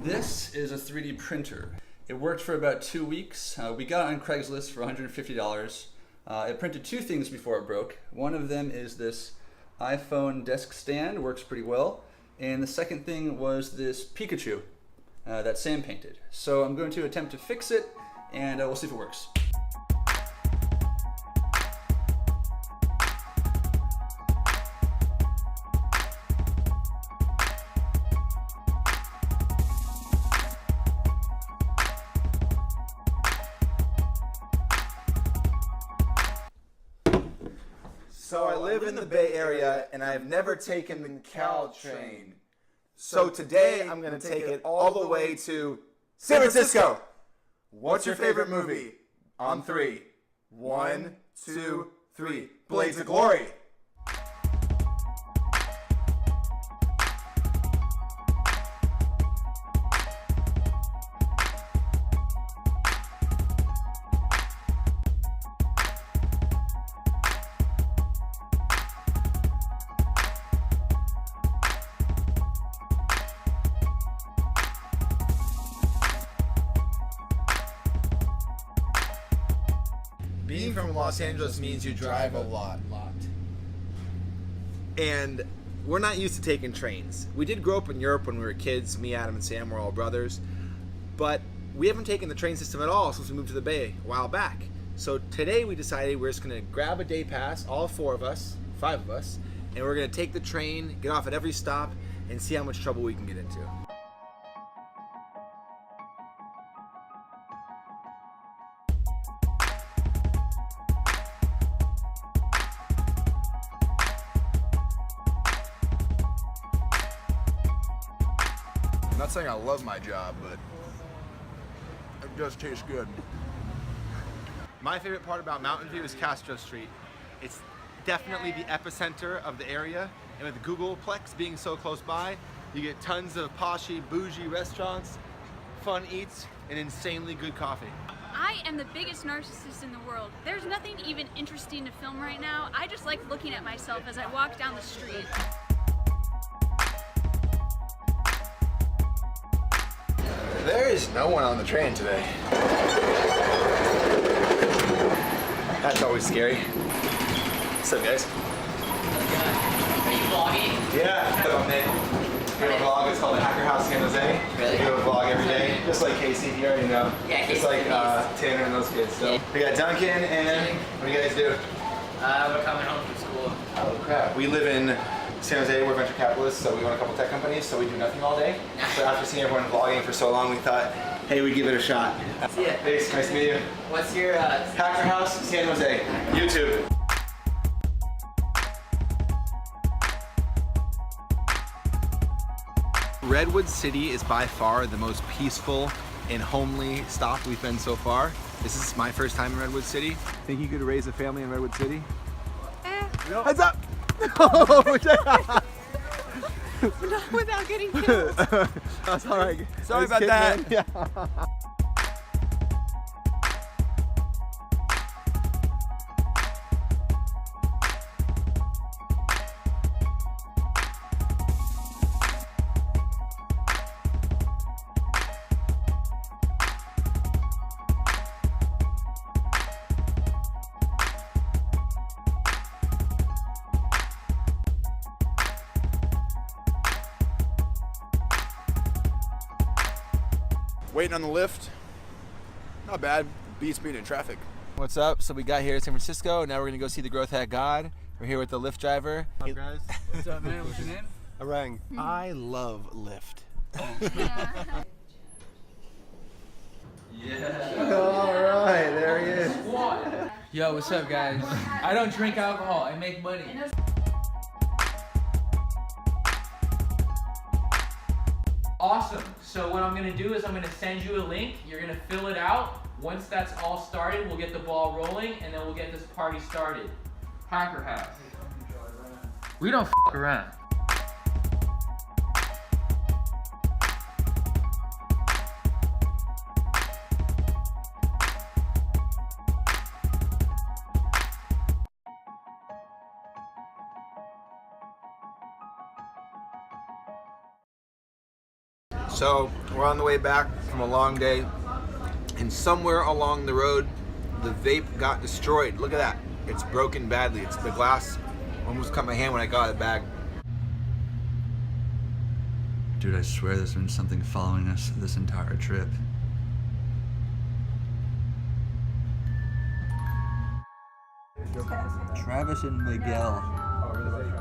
This is a 3D printer. It worked for about 2 weeks. We got it on Craigslist for $150. It printed two things before it broke. One of them is this iPhone desk stand, works pretty well. And the second thing was this Pikachu that Sam painted. So I'm going to attempt to fix it, and we'll see if it works. So I live in the Bay Area, and I've never taken the Caltrain. So today I'm going to take it all the way to San Francisco. What's your favorite movie? On three. 1, 2, 3. Blades of Glory. Being from Los Angeles means you drive a lot. And we're not used to taking trains. We did grow up in Europe when we were kids. Me, Adam, and Sam were all brothers. But we haven't taken the train system at all since we moved to the Bay a while back. So today we decided we're just going to grab a day pass, all 4 of us, 5 of us, and we're going to take the train, get off at every stop, and see how much trouble we can get into. I'm not saying I love my job, but it does taste good. My favorite part about Mountain View is Castro Street. It's definitely the epicenter of the area, and with Googleplex being so close by, you get tons of poshy, bougie restaurants, fun eats, and insanely good coffee. I am the biggest narcissist in the world. There's nothing even interesting to film right now. I just like looking at myself as I walk down the street. There is no one on the train today. That's always scary. What's up, guys? Are you vlogging? Yeah. We have a vlog. It's called the Hacker House San Jose. Really? We do a vlog every day, just like Casey. You already know. Yeah, Just Casey's like the Tanner and those kids. So Yeah. we got Duncan, and what do you guys do? We're coming home from school. Oh crap. We live in San Jose. We're venture capitalists, so we own a couple tech companies, so we do nothing all day. So after seeing everyone vlogging for so long, we thought, hey, we'd give it a shot. See ya. Thanks. Nice to meet you. What's your Hacker House San Jose. YouTube. Redwood City is by far the most peaceful and homely stop we've been so far. This is my first time in Redwood City. Think you could raise a family in Redwood City? No. Heads up! Not without getting killed. That's all right. Sorry about that. Yeah. Waiting on the lift. Not bad. Beats being in traffic. What's up? So we got here to San Francisco. Now we're gonna go see the Growth Hat God. We're here with the Lyft driver. What's up, guys? What's up, man? What's your name? Arang. I love Lyft. Yeah. All right, there he is. Yo, what's up, guys? I don't drink alcohol. I make money. Awesome. So what I'm gonna do is I'm gonna send you a link. You're gonna fill it out. Once that's all started, we'll get the ball rolling, and then we'll get this party started. Hacker House. We don't f around. So we're on the way back from a long day, and somewhere along the road, the vape got destroyed. Look at that. It's broken badly. It's the glass almost cut my hand when I got out of the bag. Dude, I swear there's been something following us this entire trip. Travis and Miguel.